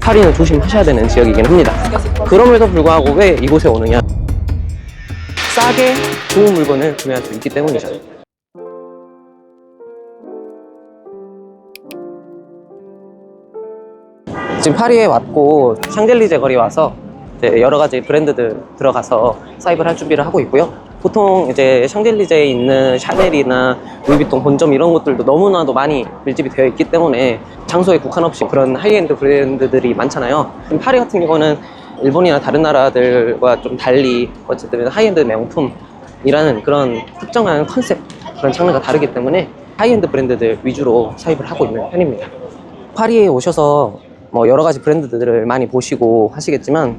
파리는 조심하셔야 되는 지역이긴 합니다. 그럼에도 불구하고 왜 이곳에 오느냐? 싸게 좋은 물건을 구매할 수 있기 때문이죠. 지금 파리에 왔고 샹젤리제 거리 와서 이제 여러 가지 브랜드들 들어가서 사입을 할 준비를 하고 있고요. 보통 이제 샹젤리제에 있는 샤넬이나 루이비통 본점 이런 것들도 너무나도 많이 밀집이 되어 있기 때문에 장소에 국한 없이 그런 하이엔드 브랜드들이 많잖아요. 파리 같은 경우는 일본이나 다른 나라들과 좀 달리 어쨌든 하이엔드 명품이라는 그런 특정한 컨셉, 그런 장르가 다르기 때문에 하이엔드 브랜드들 위주로 사입을 하고 있는 편입니다. 파리에 오셔서 뭐 여러 가지 브랜드들을 많이 보시고 하시겠지만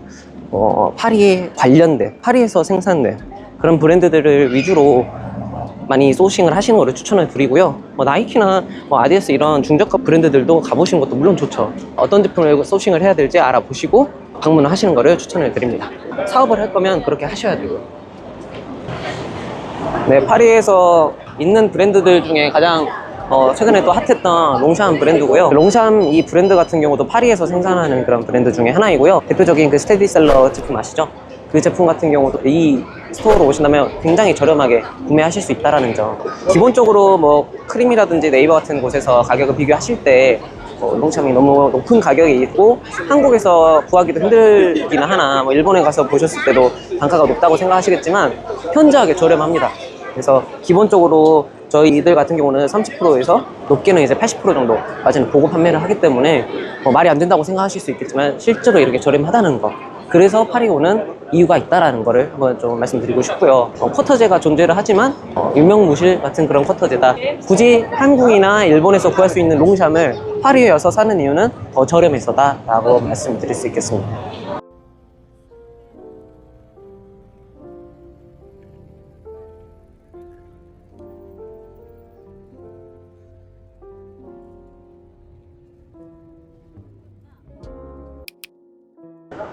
파리에 관련된, 파리에서 생산된 그런 브랜드들을 위주로 많이 소싱을 하시는 것을 추천을 드리고요. 뭐 나이키나 뭐 아디다스 이런 중저가 브랜드들도 가보시는 것도 물론 좋죠. 어떤 제품을 소싱을 해야 될지 알아보시고 방문을 하시는 것을 추천을 드립니다. 사업을 할 거면 그렇게 하셔야 되고요. 네, 파리에서 있는 브랜드들 중에 가장 최근에 또 핫했던 롱샴 브랜드고요. 롱샴 이 브랜드 같은 경우도 파리에서 생산하는 그런 브랜드 중에 하나이고요. 대표적인 그 스테디셀러 제품 아시죠? 그 제품 같은 경우도 이 스토어로 오신다면 굉장히 저렴하게 구매하실 수 있다는 점. 기본적으로 뭐 크림이라든지 네이버 같은 곳에서 가격을 비교하실 때 롱샴이 너무 높은 가격이 있고 한국에서 구하기도 힘들긴 하나 뭐 일본에 가서 보셨을 때도 단가가 높다고 생각하시겠지만 현저하게 저렴합니다. 그래서 기본적으로 저희들 같은 경우는 30%에서 높게는 이제 80% 정도까지는 보고 판매를 하기 때문에 말이 안 된다고 생각하실 수 있겠지만 실제로 이렇게 저렴하다는 거, 그래서 파리에 오는 이유가 있다라는 거를 한번 좀 말씀드리고 싶고요. 쿼터제가 존재를 하지만 유명무실 같은 그런 쿼터제다. 굳이 한국이나 일본에서 구할 수 있는 롱샴을 파리에 와서 사는 이유는 더 저렴해서다 라고 말씀드릴 수 있겠습니다.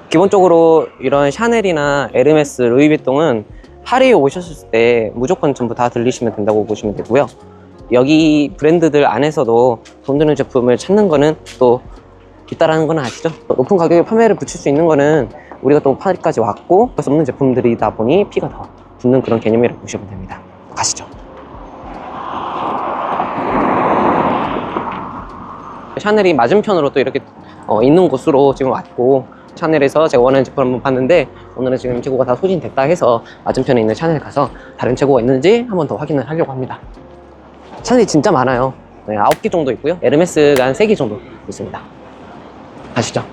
기본적으로 이런 샤넬이나 에르메스, 루이비통은 파리에 오셨을 때 무조건 전부 다 들리시면 된다고 보시면 되고요. 여기 브랜드들 안에서도 돈 드는 제품을 찾는 거는 또 있다라는 건 아시죠? 높은 가격에 판매를 붙일 수 있는 거는 우리가 또 파리까지 왔고 할 수 없는 제품들이다 보니 피가 더 붙는 그런 개념이라고 보시면 됩니다. 가시죠. 샤넬이 맞은편으로 또 이렇게 있는 곳으로 지금 왔고, 샤넬에서 제가 원하는 제품을 한번 봤는데 오늘은 지금 재고가 다 소진됐다 해서 맞은편에 있는 샤넬 가서 다른 재고가 있는지 한번 더 확인을 하려고 합니다. 샤넬이 진짜 많아요. 네, 9개 정도 있고요. 에르메스가 한 3개 정도 있습니다. 가시죠.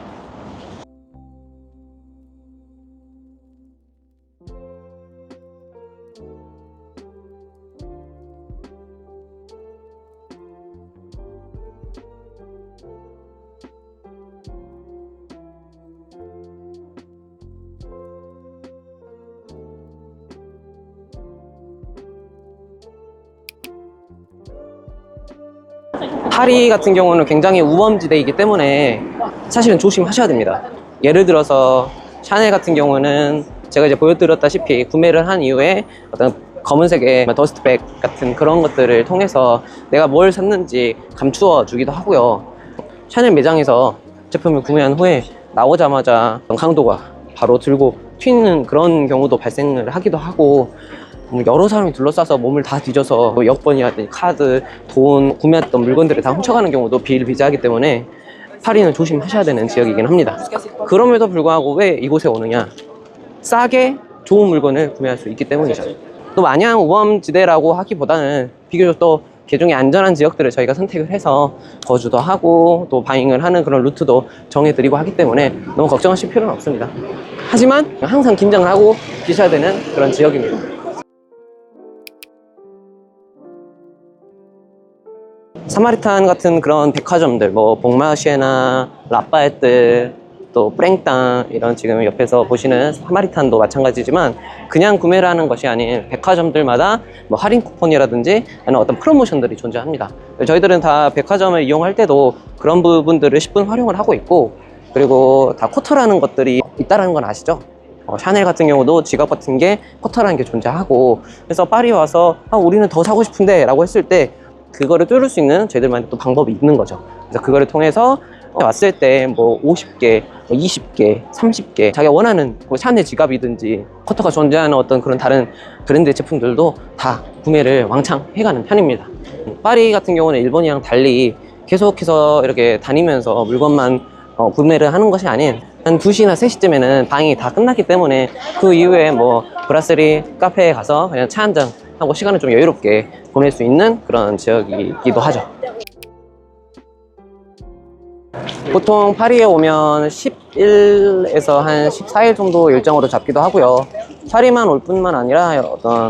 파리 같은 경우는 굉장히 우범지대이기 때문에 사실은 조심하셔야 됩니다. 예를 들어서 샤넬 같은 경우는 제가 이제 보여드렸다시피 구매를 한 이후에 어떤 검은색의 더스트백 같은 그런 것들을 통해서 내가 뭘 샀는지 감추어 주기도 하고요. 샤넬 매장에서 제품을 구매한 후에 나오자마자 강도가 바로 들고 튀는 그런 경우도 발생을 하기도 하고, 여러 사람이 둘러싸서 몸을 다 뒤져서 여권이라든지 카드, 돈, 구매했던 물건들을 다 훔쳐가는 경우도 비일비재하기 때문에 파리는 조심하셔야 되는 지역이긴 합니다. 그럼에도 불구하고 왜 이곳에 오느냐? 싸게 좋은 물건을 구매할 수 있기 때문이죠. 또 마냥 우범지대라고 하기보다는 비교적 또 개중에 안전한 지역들을 저희가 선택을 해서 거주도 하고 또 바잉을 하는 그런 루트도 정해드리고 하기 때문에 너무 걱정하실 필요는 없습니다. 하지만 항상 긴장을 하고 계셔야 되는 그런 지역입니다. 사마리탄 같은 그런 백화점들, 뭐 봉마시에나 라파에트, 또 프랭땅 이런 지금 옆에서 보시는 사마리탄도 마찬가지지만 그냥 구매를 하는 것이 아닌 백화점들마다 뭐 할인 쿠폰이라든지 아니면 어떤 프로모션들이 존재합니다. 저희들은 다 백화점을 이용할 때도 그런 부분들을 10분 활용을 하고 있고, 그리고 다 쿼터라는 것들이 있다는 건 아시죠? 샤넬 같은 경우도 지갑 같은 게 쿼터라는 게 존재하고, 그래서 파리 와서 우리는 더 사고 싶은데 라고 했을 때 그거를 뚫을 수 있는 저희들만의 또 방법이 있는 거죠. 그래서 그거를 통해서 왔을 때 뭐 50개, 20개, 30개 자기가 원하는 뭐 샤넬 지갑이든지 커터가 존재하는 어떤 그런 다른 브랜드 제품들도 다 구매를 왕창 해가는 편입니다. 파리 같은 경우는 일본이랑 달리 계속해서 이렇게 다니면서 물건만 구매를 하는 것이 아닌 한 2시나 3시쯤에는 방이 다 끝났기 때문에 그 이후에 뭐 브라스리 카페에 가서 그냥 차 한잔 하고 시간을 좀 여유롭게 보낼 수 있는 그런 지역이기도 하죠. 보통 파리에 오면 10일에서 한 14일 정도 일정으로 잡기도 하고요. 파리만 올 뿐만 아니라 어떤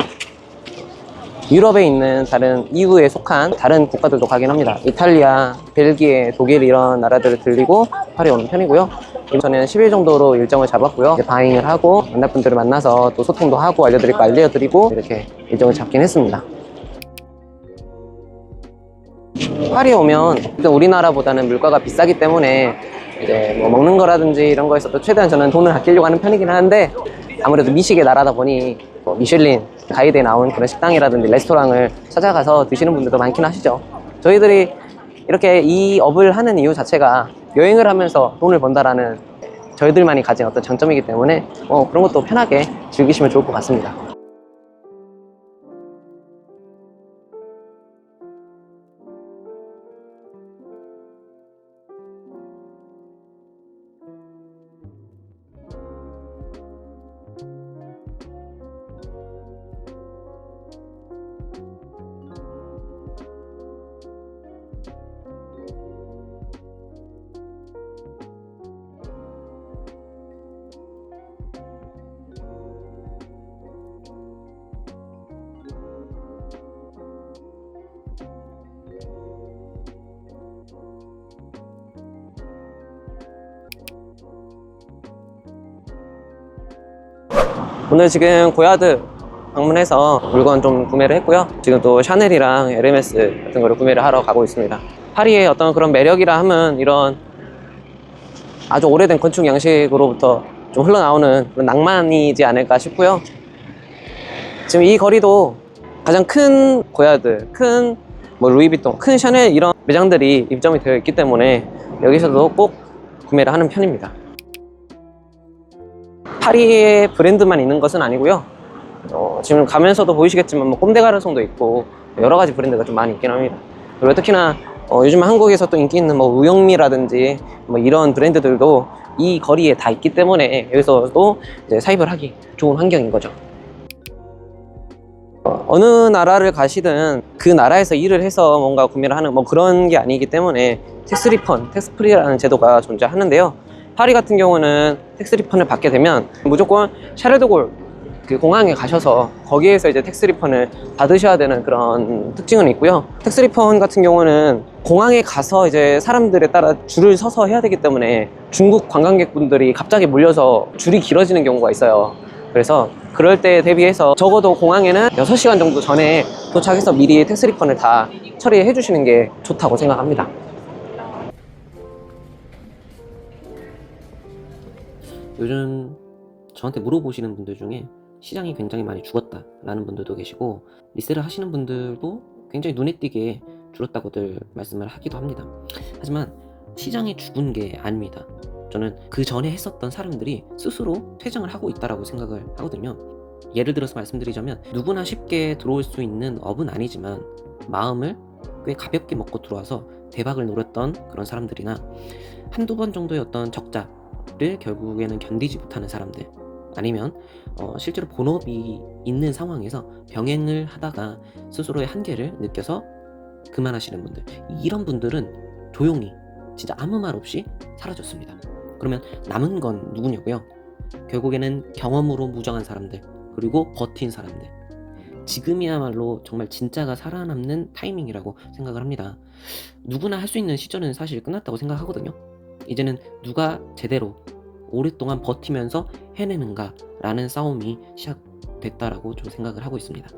유럽에 있는 다른 EU에 속한 다른 국가들도 가긴 합니다. 이탈리아, 벨기에, 독일 이런 나라들을 들리고 파리에 오는 편이고요. 저는 10일 정도로 일정을 잡았고요. 이제 바잉을 하고 만날 분들을 만나서 또 소통도 하고 알려드릴 거 알려드리고 이렇게 일정을 잡긴 했습니다. 파리에 오면 일단 우리나라보다는 물가가 비싸기 때문에 이제 뭐 먹는 거라든지 이런 거에서도 최대한 저는 돈을 아끼려고 하는 편이긴 하는데 아무래도 미식의 나라다 보니 뭐 미슐린 가이드에 나온 그런 식당이라든지 레스토랑을 찾아가서 드시는 분들도 많긴 하시죠. 저희들이 이렇게 이 업을 하는 이유 자체가 여행을 하면서 돈을 번다라는 저희들만이 가진 어떤 장점이기 때문에 그런 것도 편하게 즐기시면 좋을 것 같습니다. 오늘 지금 고야드 방문해서 물건 좀 구매를 했고요. 지금 또 샤넬이랑 에르메스 같은 거를 구매를 하러 가고 있습니다. 파리의 어떤 그런 매력이라 하면 이런 아주 오래된 건축 양식으로부터 좀 흘러나오는 그런 낭만이지 않을까 싶고요. 지금 이 거리도 가장 큰 고야드, 큰 뭐 루이비통, 큰 샤넬 이런 매장들이 입점이 되어 있기 때문에 여기서도 꼭 구매를 하는 편입니다. 파리의 브랜드만 있는 것은 아니고요. 지금 가면서도 보이시겠지만 뭐 꼼데가르송도 있고 여러 가지 브랜드가 좀 많이 있긴 합니다. 그리고 특히나 요즘 한국에서 또 인기 있는 뭐 우영미라든지 뭐 이런 브랜드들도 이 거리에 다 있기 때문에 여기서도 이제 사입을 하기 좋은 환경인 거죠. 어느 나라를 가시든 그 나라에서 일을 해서 뭔가 구매를 하는 뭐 그런 게 아니기 때문에 텍스 리펀, 텍스 프리라는 제도가 존재하는데요. 파리 같은 경우는 텍스 리펀을 받게 되면 무조건 샤르드골 그 공항에 가셔서 거기에서 이제 텍스 리펀을 받으셔야 되는 그런 특징은 있고요. 텍스 리펀 같은 경우는 공항에 가서 이제 사람들에 따라 줄을 서서 해야 되기 때문에 중국 관광객분들이 갑자기 몰려서 줄이 길어지는 경우가 있어요. 그래서 그럴 때 대비해서 적어도 공항에는 6시간 정도 전에 도착해서 미리 텍스 리펀을 다 처리해 주시는 게 좋다고 생각합니다. 요즘 저한테 물어보시는 분들 중에 시장이 굉장히 많이 죽었다 라는 분들도 계시고 리셀을 하시는 분들도 굉장히 눈에 띄게 줄었다고들 말씀을 하기도 합니다. 하지만 시장이 죽은 게 아닙니다. 저는 그 전에 했었던 사람들이 스스로 퇴장을 하고 있다라고 생각을 하거든요. 예를 들어서 말씀드리자면 누구나 쉽게 들어올 수 있는 업은 아니지만 마음을 꽤 가볍게 먹고 들어와서 대박을 노렸던 그런 사람들이나 한두 번 정도의 어떤 적자를 결국에는 견디지 못하는 사람들, 아니면 실제로 본업이 있는 상황에서 병행을 하다가 스스로의 한계를 느껴서 그만하시는 분들, 이런 분들은 조용히 진짜 아무 말 없이 사라졌습니다. 그러면 남은 건 누구냐고요? 결국에는 경험으로 무장한 사람들, 그리고 버틴 사람들. 지금이야말로 정말 진짜가 살아남는 타이밍이라고 생각을 합니다. 누구나 할 수 있는 시절은 사실 끝났다고 생각하거든요. 이제는 누가 제대로 오랫동안 버티면서 해내는가 라는 싸움이 시작됐다라고 좀 생각을 하고 있습니다.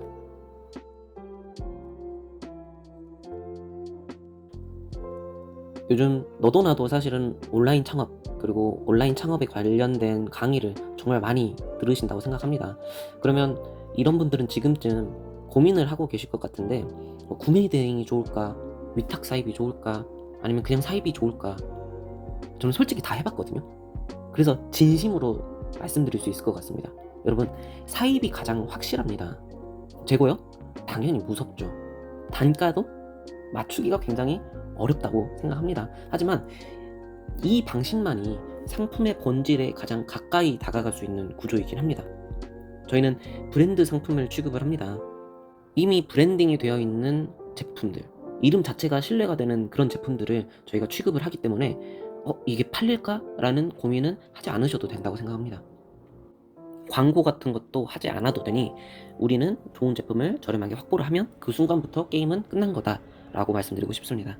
요즘 너도 나도 사실은 온라인 창업, 그리고 온라인 창업에 관련된 강의를 정말 많이 들으신다고 생각합니다. 그러면 이런 분들은 지금쯤 고민을 하고 계실 것 같은데, 구매 대행이 좋을까? 위탁 사입이 좋을까? 아니면 그냥 사입이 좋을까? 저는 솔직히 다 해봤거든요. 그래서 진심으로 말씀드릴 수 있을 것 같습니다. 여러분, 사입이 가장 확실합니다. 재고요? 당연히 무섭죠. 단가도 맞추기가 굉장히 어렵다고 생각합니다. 하지만 이 방식만이 상품의 본질에 가장 가까이 다가갈 수 있는 구조이긴 합니다. 저희는 브랜드 상품을 취급을 합니다. 이미 브랜딩이 되어 있는 제품들, 이름 자체가 신뢰가 되는 그런 제품들을 저희가 취급을 하기 때문에 이게 팔릴까? 라는 고민은 하지 않으셔도 된다고 생각합니다. 광고 같은 것도 하지 않아도 되니 우리는 좋은 제품을 저렴하게 확보를 하면 그 순간부터 게임은 끝난 거다 라고 말씀드리고 싶습니다.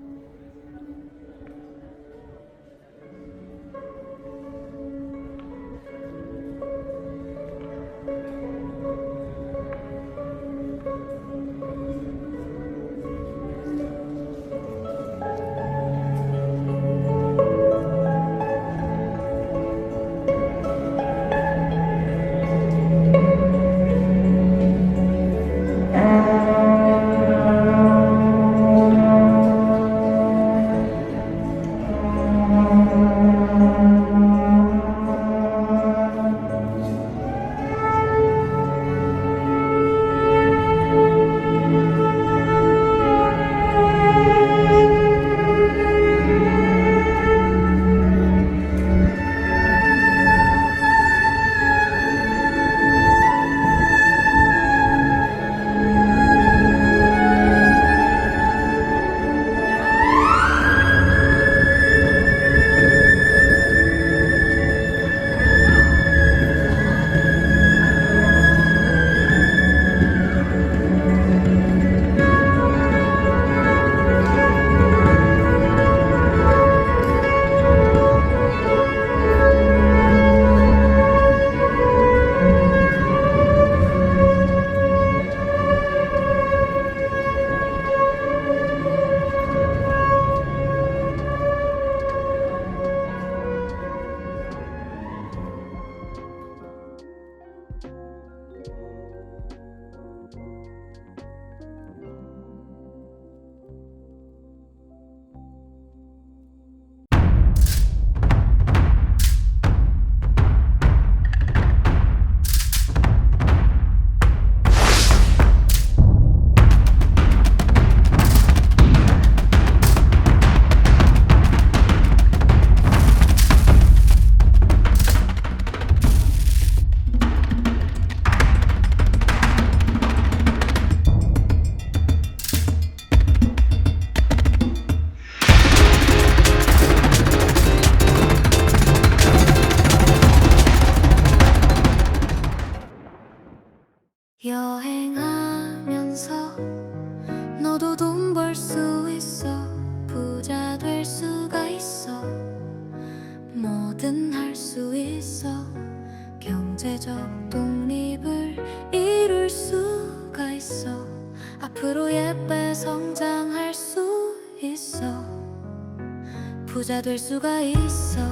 여행하면서 너도 돈 벌 수 있어. 부자 될 수가 있어. 뭐든 할 수 있어. 경제적 독립을 이룰 수가 있어. 앞으로 예쁘게 성장할 수 있어. 부자 될 수가 있어.